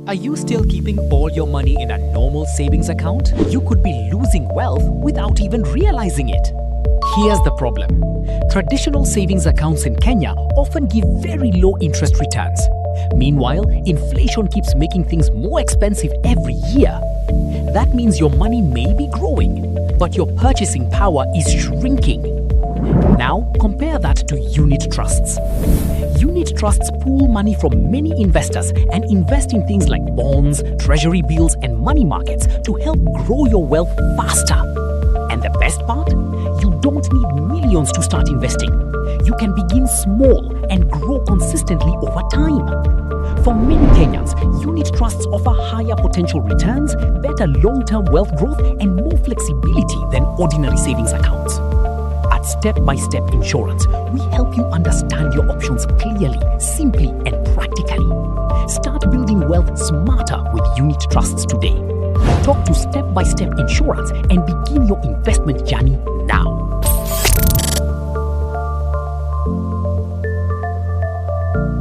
Are you still keeping all your money in a normal savings account? You could be losing wealth without even realizing it. Here's the problem. Traditional savings accounts in Kenya often give very low interest returns. Meanwhile, inflation keeps making things more expensive every year. That means your money may be growing, but your purchasing power is shrinking. Now, compare that to unit trusts. Unit trusts pool money from many investors and invest in things like bonds, treasury bills, and money markets to help grow your wealth faster. And the best part? You don't need millions to start investing. You can begin small and grow consistently over time. For many Kenyans, unit trusts offer higher potential returns, better long-term wealth growth, and more flexibility than ordinary savings accounts. At Step-by-Step Insurance, we help you understand your options clearly, simply, and practically. Start building wealth smarter with unit trusts today. Talk to Step-by-Step Insurance and begin your investment journey